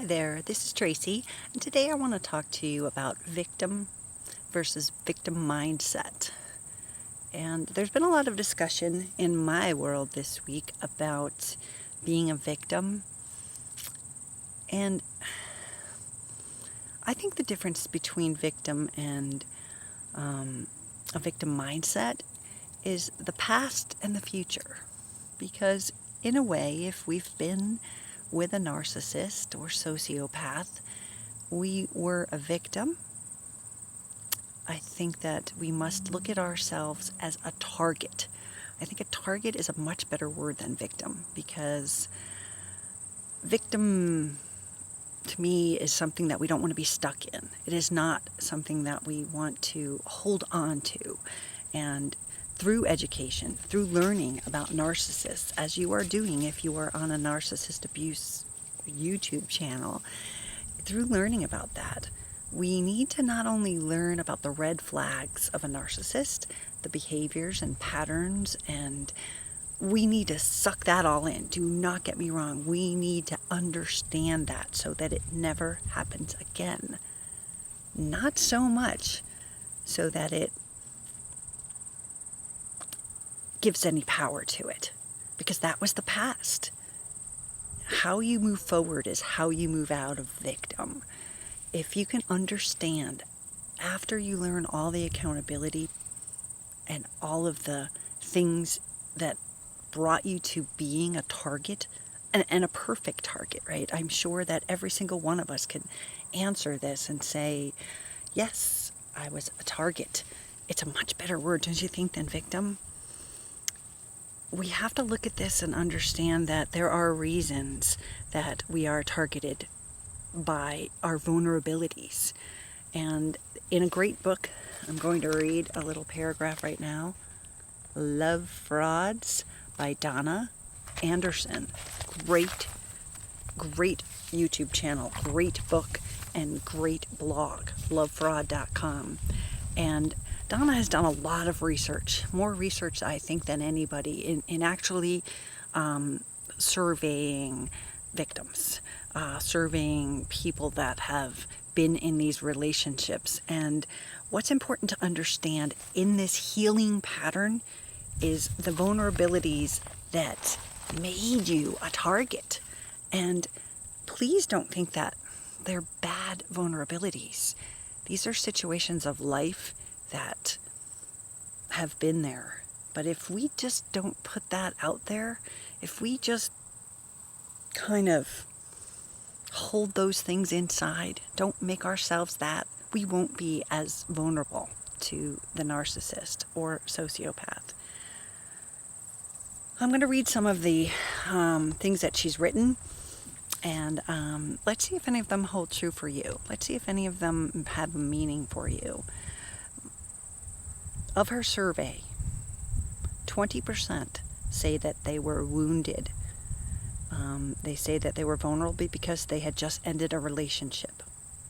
Hi there, this is Tracy, and today I want to talk to you about victim versus victim mindset. And there's been a lot of discussion in my world this week about being a victim. And I think the difference between victim and a victim mindset is the past and the future. Because in a way, if we've been with a narcissist or sociopath, we were a victim. I think that we must look at ourselves as a target. I think a target is a much better word than victim, because victim to me is something that we don't want to be stuck in. It is not something that we want to hold on to. And through education, through learning about narcissists, as you are doing if you are on a narcissist abuse YouTube channel, through learning about that, we need to not only learn about the red flags of a narcissist, the behaviors and patterns, and we need to suck that all in. Do not get me wrong. We need to understand that so that it never happens again. Not so much so that it gives any power to it, because that was the past. How you move forward is how you move out of victim. If you can understand, after you learn all the accountability and all of the things that brought you to being a target, and a perfect target, right? I'm sure that every single one of us can answer this and say, yes, I was a target. It's a much better word, don't you think, than victim? We have to look at this and understand that there are reasons that we are targeted by our vulnerabilities. And in a great book, I'm going to read a little paragraph right now, Love Frauds by Donna Anderson. Great YouTube channel, great book, and great blog, lovefraud.com. And Donna has done a lot of research, more research, I think, than anybody in actually surveying victims, surveying people that have been in these relationships. And what's important to understand in this healing pattern is the vulnerabilities that made you a target. And please don't think that they're bad vulnerabilities. These are situations of life that have been there. But if we just don't put that out there, if we just kind of hold those things inside, don't make ourselves that, we won't be as vulnerable to the narcissist or sociopath. I'm going to read some of the things that she's written, and let's see if any of them hold true for you. Let's see if any of them have a meaning for you. Of her survey, 20% say that they were wounded. They say that they were vulnerable because they had just ended a relationship.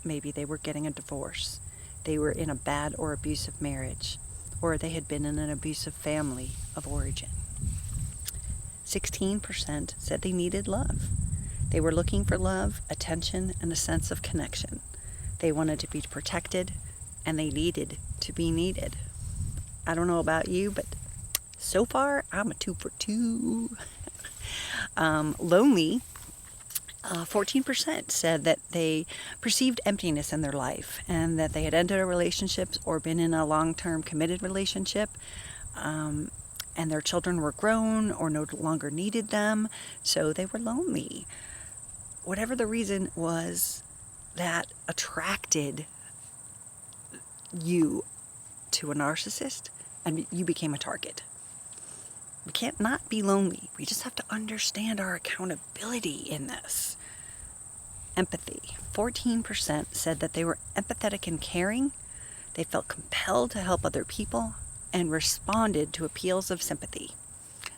Maybe they were getting a divorce. They were in a bad or abusive marriage, or they had been in an abusive family of origin. 16% said they needed love. They were looking for love, attention, and a sense of connection. They wanted to be protected, and they needed to be needed. I don't know about you, but so far, I'm a 2 for 2. Lonely, 14% said that they perceived emptiness in their life and that they had ended a relationship or been in a long-term committed relationship, and their children were grown or no longer needed them, so they were lonely. Whatever the reason was that attracted you to a narcissist, and you became a target. We can't not be lonely. We just have to understand our accountability in this. Empathy. 14% said that they were empathetic and caring. They felt compelled to help other people and responded to appeals of sympathy.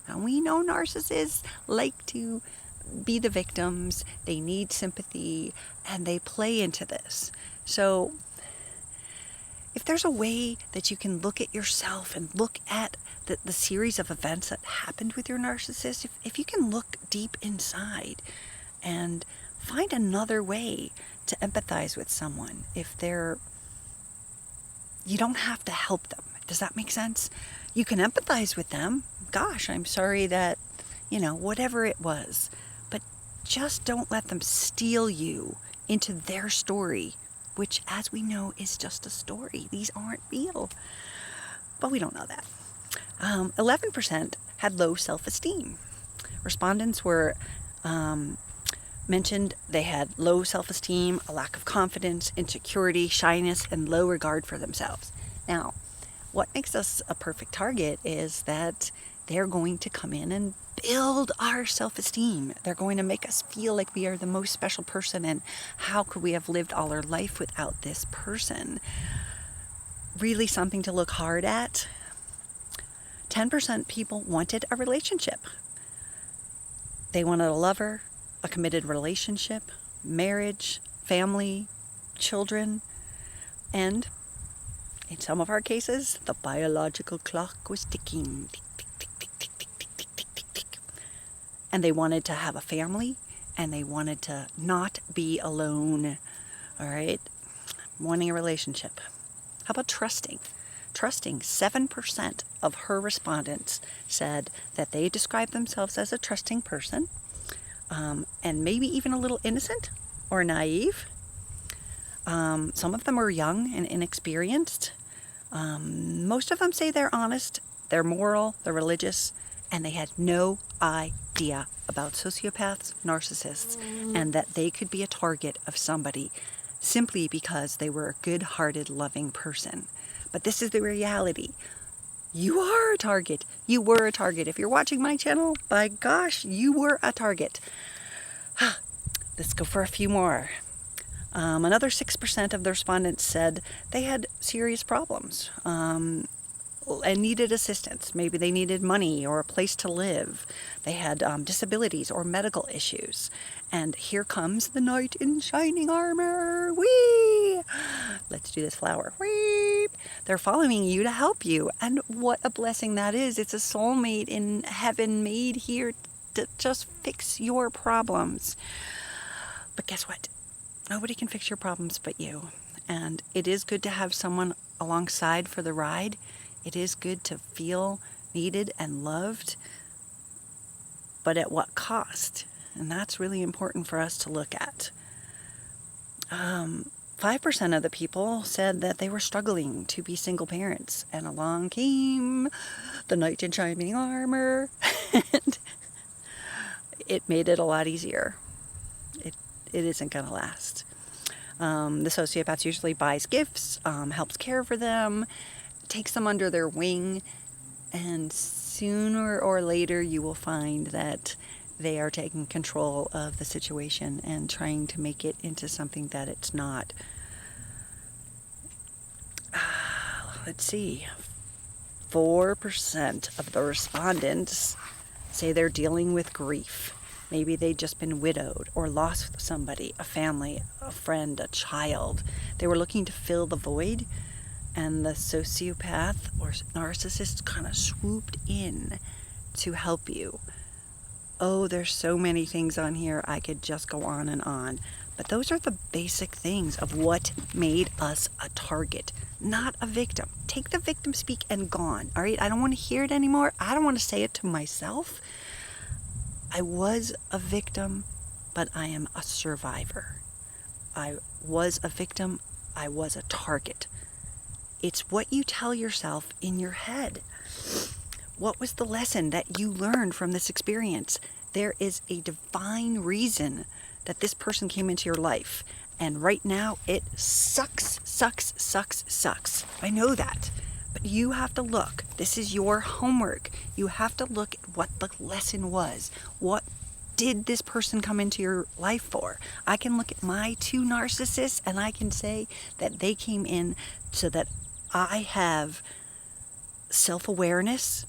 Now, we know narcissists like to be the victims. They need sympathy, and they play into this. So if there's a way that you can look at yourself and look at the series of events that happened with your narcissist, if you can look deep inside and Find another way to empathize with someone if you don't have to help them. Does that make sense? You can empathize with them. Gosh, I'm sorry that, whatever it was. But just don't let them steal you into their story, which, as we know, is just a story. These aren't real. But we don't know that. 11% had low self-esteem. Respondents were mentioned they had low self-esteem, a lack of confidence, insecurity, shyness, and low regard for themselves. Now, what makes us a perfect target is that they're going to come in and build our self-esteem. They're going to make us feel like we are the most special person, and how could we have lived all our life without this person? Really something to look hard at. 10% people wanted a relationship. They wanted a lover, a committed relationship, marriage, family, children, and in some of our cases, the biological clock was ticking. Tick, tick, tick, tick, tick, tick, tick, tick, tick, tick, tick. And they wanted to have a family, and they wanted to not be alone. All right? Wanting a relationship. How about trusting? Trusting. 7% of her respondents said that they describe themselves as a trusting person, and maybe even a little innocent or naive. Some of them are young and inexperienced. Most of them say they're honest, they're moral, they're religious, and they had no idea about sociopaths, narcissists, and that they could be a target of somebody simply because they were a good-hearted, loving person. But this is the reality. You are a target. You were a target. If you're watching my channel, by gosh, you were a target. Let's go for a few more. Another 6% of the respondents said they had serious problems and needed assistance. Maybe they needed money or a place to live. They had disabilities or medical issues. And here comes the knight in shining armor. Whee! Let's do this flower. Whee! They're following you to help you. And what a blessing that is. It's a soulmate in heaven made here to just fix your problems. But guess what? Nobody can fix your problems but you. And it is good to have someone alongside for the ride. It is good to feel needed and loved. But at what cost? And that's really important for us to look at. 5% of the people said that they were struggling to be single parents. And along came the knight in shining armor. And it made it a lot easier. It isn't going to last. The sociopath usually buys gifts, helps care for them, takes them under their wing, and sooner or later you will find that they are taking control of the situation and trying to make it into something that it's not. Let's see. 4% of the respondents say they're dealing with grief. Maybe they'd just been widowed or lost somebody, a family, a friend, a child. They were looking to fill the void, and the sociopath or narcissist kind of swooped in to help you. Oh, there's so many things on here. I could just go on and on. But those are the basic things of what made us a target, not a victim. Take the victim speak and gone, all right? I don't want to hear it anymore. I don't want to say it to myself. I was a victim, but I am a survivor. I was a victim. I was a target. It's what you tell yourself in your head. What was the lesson that you learned from this experience? There is a divine reason that this person came into your life. And right now, it sucks, sucks, sucks, sucks. I know that. But you have to look. This is your homework. You have to look at what the lesson was. What did this person come into your life for? I can look at my 2 narcissists and I can say that they came in so that I have self-awareness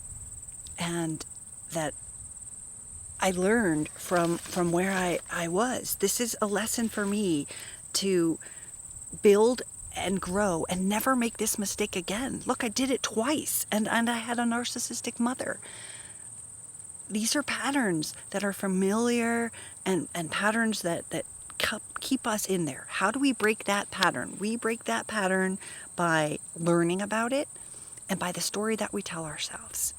and that I learned from where I was. This is a lesson for me to build and grow and never make this mistake again. Look, I did it twice, and I had a narcissistic mother. These are patterns that are familiar and patterns that keep us in there. How do we break that pattern? We break that pattern by learning about it and by the story that we tell ourselves.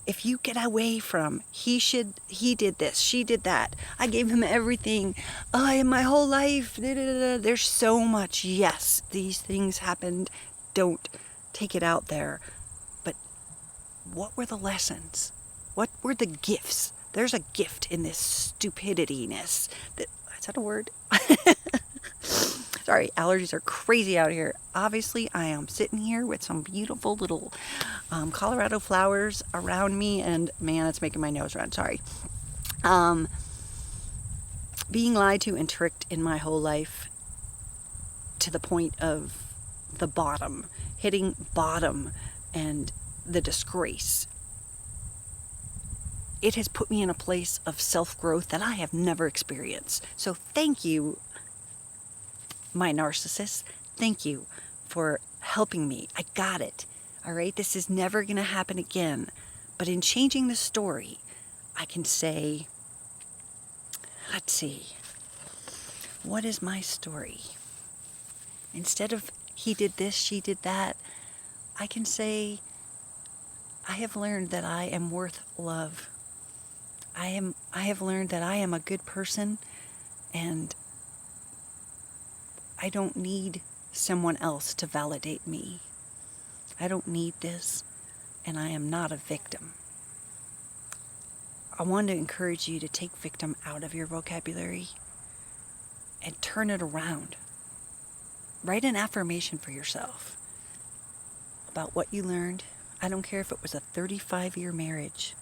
If you get away from, he did this, she did that, I gave him everything, in my whole life, there's so much, yes, these things happened, don't take it out there. But what were the lessons? What were the gifts? There's a gift in this stupidityness. Is that a word? Sorry, allergies are crazy out here. Obviously, I am sitting here with some beautiful little Colorado flowers around me, and man, it's making my nose run. Sorry. Being lied to and tricked in my whole life to the point of the bottom, hitting bottom and the disgrace. It has put me in a place of self-growth that I have never experienced. So thank you, my narcissist. Thank you for helping me. I got it. All right. This is never going to happen again. But in changing the story, I can say, let's see, what is my story? Instead of he did this, she did that, I can say, I have learned that I am worth love. I have learned that I am a good person, and I don't need someone else to validate me. I don't need this, and I am not a victim. I want to encourage you to take victim out of your vocabulary and turn it around. Write an affirmation for yourself about what you learned. I don't care if it was a 35-year marriage.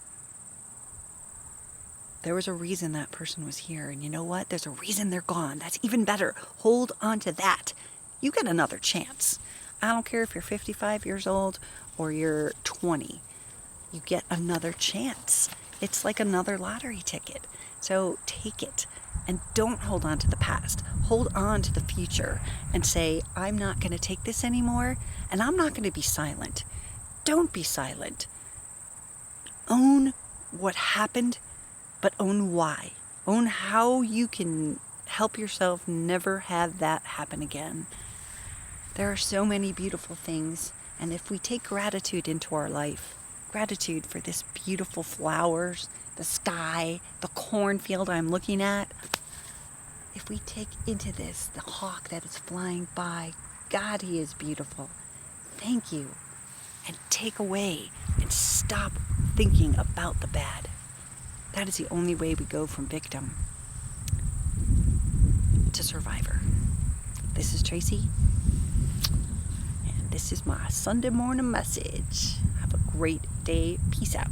There was a reason that person was here, and you know what? There's a reason they're gone. That's even better. Hold on to that. You get another chance. I don't care if you're 55 years old or you're 20. You get another chance. It's like another lottery ticket. So take it and don't hold on to the past. Hold on to the future and say, I'm not going to take this anymore, and I'm not going to be silent. Don't be silent. Own what happened, but own why. Own how you can help yourself never have that happen again. There are so many beautiful things, and if we take gratitude into our life, gratitude for this beautiful flowers, the sky, the cornfield I'm looking at, if we take into this the hawk that is flying by, God, he is beautiful. Thank you. And take away and stop thinking about the bad. That is the only way we go from victim to survivor. This is Tracy, and this is my Sunday morning message. Have a great day. Peace out.